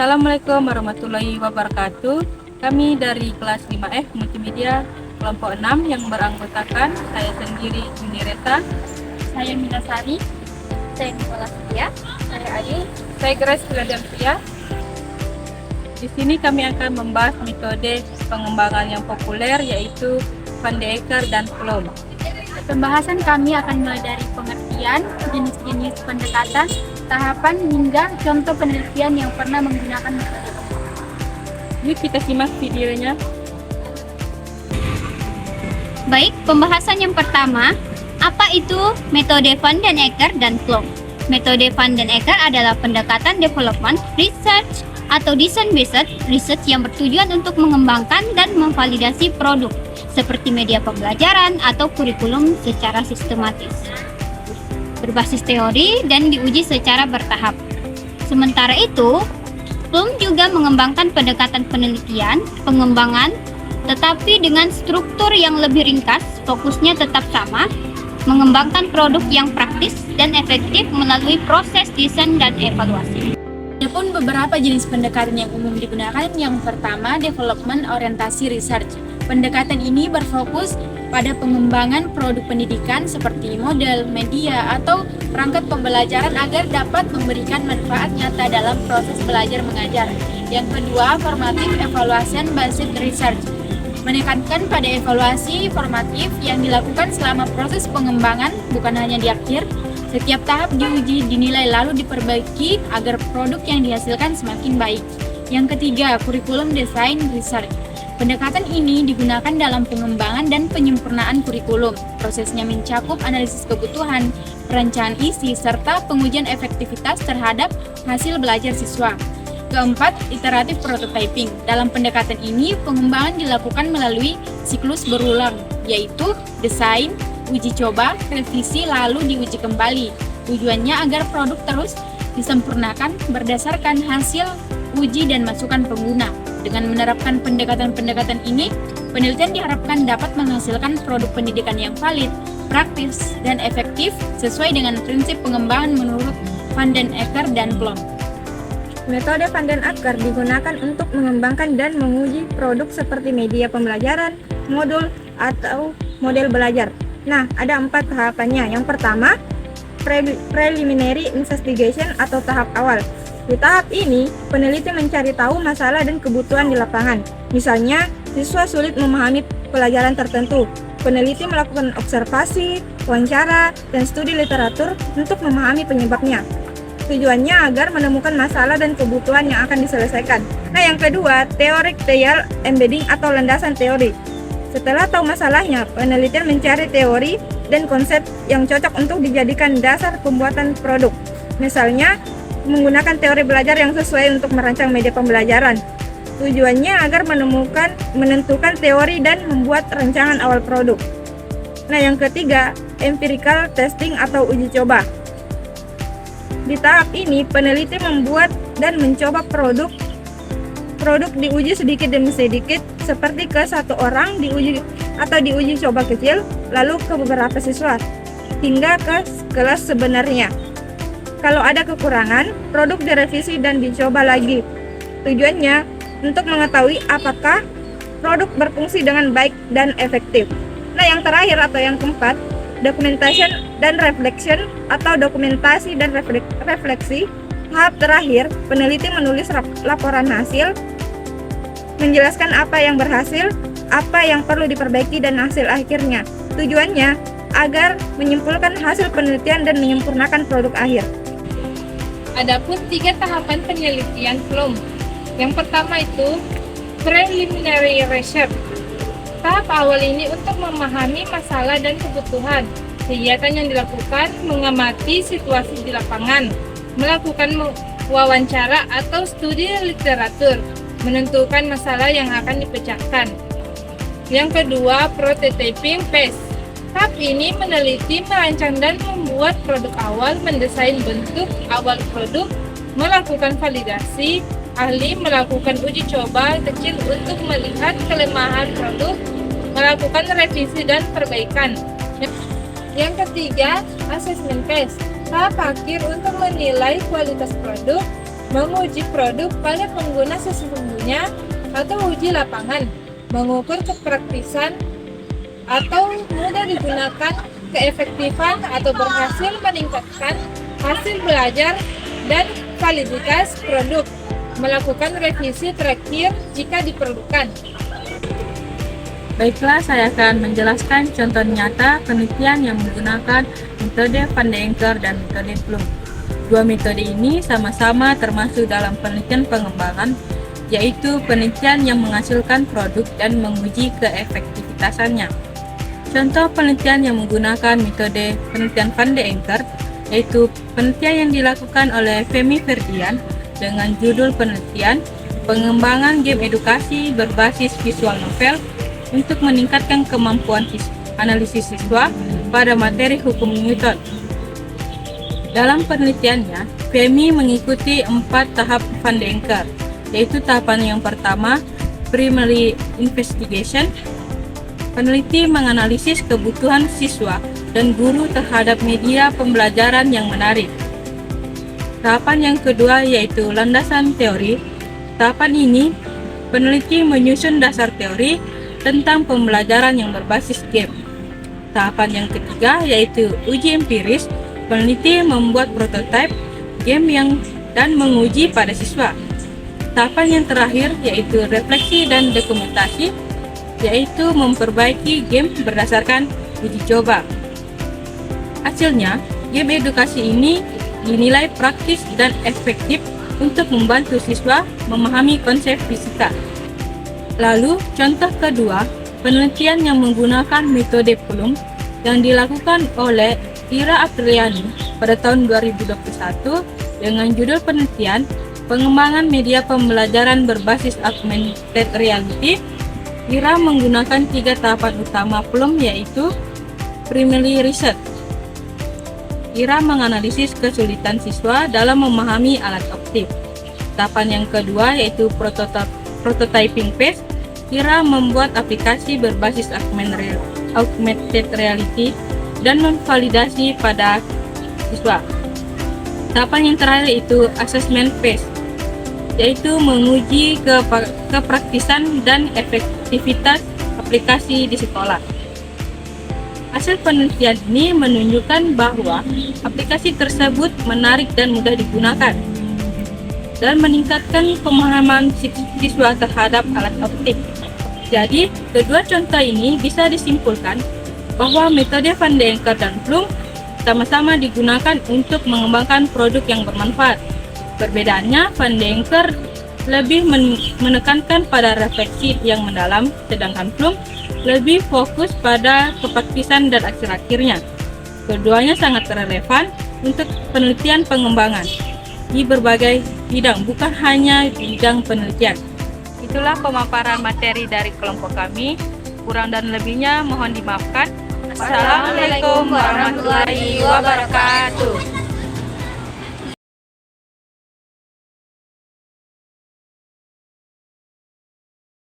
Assalamualaikum warahmatullahi wabarakatuh. Kami dari kelas 5F Multimedia kelompok 6 yang beranggotakan saya sendiri Junireta, Saya Minasari, saya Nicola Setia, saya Ayu, saya Grace Philadelphia. Di sini kami akan membahas metode pengembangan yang populer yaitu Van de Ecker dan Vlom. Pembahasan kami akan mulai dari pengertian, jenis-jenis pendekatan, tahapan hingga contoh penelitian yang pernah menggunakan metode. Yuk kita simak videonya. Baik, pembahasan yang pertama, apa itu metode Van de Ecker dan Vlom? Metode Van de Ecker adalah pendekatan development, research, atau design-based research yang bertujuan untuk mengembangkan dan memvalidasi produk seperti media pembelajaran atau kurikulum secara sistematis, berbasis teori dan diuji secara bertahap. Sementara itu, Vlom juga mengembangkan pendekatan penelitian, pengembangan, tetapi dengan struktur yang lebih ringkas, fokusnya tetap sama, mengembangkan produk yang praktis dan efektif melalui proses desain dan evaluasi. Adapun beberapa jenis pendekatan yang umum digunakan, yang pertama, development orientasi research. Pendekatan ini berfokus pada pengembangan produk pendidikan seperti model, media, atau perangkat pembelajaran agar dapat memberikan manfaat nyata dalam proses belajar mengajar. Yang kedua, formative evaluation based research. Menekankan pada evaluasi formatif yang dilakukan selama proses pengembangan, bukan hanya di akhir. Setiap tahap diuji, dinilai, lalu diperbaiki agar produk yang dihasilkan semakin baik. Yang ketiga, kurikulum design research. Pendekatan ini digunakan dalam pengembangan dan penyempurnaan kurikulum. Prosesnya mencakup analisis kebutuhan, perencanaan isi, serta pengujian efektivitas terhadap hasil belajar siswa. Keempat, iteratif prototyping. Dalam pendekatan ini, pengembangan dilakukan melalui siklus berulang, yaitu desain, uji coba, revisi, lalu diuji kembali. Tujuannya agar produk terus disempurnakan berdasarkan hasil uji dan masukan pengguna. Dengan menerapkan pendekatan-pendekatan ini, penelitian diharapkan dapat menghasilkan produk pendidikan yang valid, praktis, dan efektif sesuai dengan prinsip pengembangan menurut Van de Ecker dan Vlom. Metode Van de Ecker digunakan untuk mengembangkan dan menguji produk seperti media pembelajaran, modul, atau model belajar. Nah, ada 4 tahapannya. Yang pertama, preliminary investigation atau tahap awal. Di tahap ini, peneliti mencari tahu masalah dan kebutuhan di lapangan. Misalnya, siswa sulit memahami pelajaran tertentu. Peneliti melakukan observasi, wawancara, dan studi literatur untuk memahami penyebabnya. Tujuannya agar menemukan masalah dan kebutuhan yang akan diselesaikan. Nah, yang kedua, theoretical embedding atau landasan teori. Setelah tahu masalahnya, penelitian mencari teori dan konsep yang cocok untuk dijadikan dasar pembuatan produk. Misalnya, menggunakan teori belajar yang sesuai untuk merancang media pembelajaran. Tujuannya agar menentukan teori dan membuat rancangan awal produk. Nah, yang ketiga, empirical testing atau uji coba. Di tahap ini, peneliti membuat dan mencoba produk diuji sedikit demi sedikit, seperti ke satu orang diuji coba kecil, lalu ke beberapa siswa, hingga ke kelas sebenarnya. Kalau ada kekurangan, produk direvisi dan dicoba lagi. Tujuannya untuk mengetahui apakah produk berfungsi dengan baik dan efektif. Nah, yang terakhir atau yang keempat, documentation dan reflection atau dokumentasi dan refleksi. Tahap terakhir, peneliti menulis laporan hasil, menjelaskan apa yang berhasil, apa yang perlu diperbaiki, dan hasil akhirnya. Tujuannya agar menyimpulkan hasil penelitian dan menyempurnakan produk akhir. Adapun 3 tahapan penelitian Vlom. Yang pertama itu preliminary research. Tahap awal ini untuk memahami masalah dan kebutuhan. Kegiatan yang dilakukan mengamati situasi di lapangan, melakukan wawancara atau studi literatur, menentukan masalah yang akan dipecahkan. Yang kedua, prototyping phase. Tahap ini meneliti, merancang, dan membuat produk awal, mendesain bentuk awal produk, melakukan validasi, ahli melakukan uji coba kecil untuk melihat kelemahan produk, melakukan revisi dan perbaikan. Yang ketiga, assessment phase. Tahap akhir untuk menilai kualitas produk, menguji produk pada pengguna sesungguhnya atau uji lapangan, mengukur kepraktisan atau mudah digunakan, keefektifan atau berhasil meningkatkan hasil belajar dan validitas produk, melakukan revisi terakhir jika diperlukan. Baiklah, saya akan menjelaskan contoh nyata penelitian yang menggunakan metode Van de Encker dan metode Plum. Dua metode ini sama-sama termasuk dalam penelitian pengembangan, yaitu penelitian yang menghasilkan produk dan menguji keefektivitasannya. Contoh penelitian yang menggunakan metode penelitian Van de Encker yaitu penelitian yang dilakukan oleh Femi Ferdian dengan judul penelitian pengembangan game edukasi berbasis visual novel untuk meningkatkan kemampuan analisis siswa pada materi hukum Newton. Dalam penelitiannya, Femi mengikuti 4 tahap Van de Encker, yaitu tahapan yang pertama, primary investigation. Peneliti menganalisis kebutuhan siswa dan guru terhadap media pembelajaran yang menarik. Tahapan yang kedua yaitu landasan teori. Tahapan ini, peneliti menyusun dasar teori tentang pembelajaran yang berbasis game. Tahapan yang ketiga yaitu uji empiris. Peneliti membuat prototipe game dan menguji pada siswa. Tahapan yang terakhir yaitu refleksi dan dokumentasi, yaitu memperbaiki game berdasarkan uji coba. Hasilnya, game edukasi ini dinilai praktis dan efektif untuk membantu siswa memahami konsep fisika. Lalu, contoh kedua, penelitian yang menggunakan metode Plum yang dilakukan oleh Ira Apriliani pada tahun 2021 dengan judul penelitian pengembangan media pembelajaran berbasis augmented reality. Ira menggunakan 3 tahapan utama Plum, yaitu primary research. Ira menganalisis kesulitan siswa dalam memahami alat optik. Tahapan yang kedua yaitu prototyping phase. Ira membuat aplikasi berbasis augmented reality dan memvalidasi pada siswa. Tahapan yang terakhir yaitu assessment phase, yaitu menguji kepraktisan dan efektivitas aplikasi di sekolah. Hasil penelitian ini menunjukkan bahwa aplikasi tersebut menarik dan mudah digunakan dan meningkatkan pemahaman siswa terhadap alat optik. Jadi, kedua contoh ini bisa disimpulkan bahwa metode Van de Encker dan Plum sama-sama digunakan untuk mengembangkan produk yang bermanfaat. Perbedaannya, Van de Encker lebih menekankan pada refleksi yang mendalam, sedangkan Plum lebih fokus pada kepraktisan dan akhir-akhirnya. Keduanya sangat relevan untuk penelitian pengembangan di berbagai bidang, bukan hanya bidang penelitian. Itulah pemaparan materi dari kelompok kami. Kurang dan lebihnya mohon dimaafkan. Assalamualaikum warahmatullahi wabarakatuh.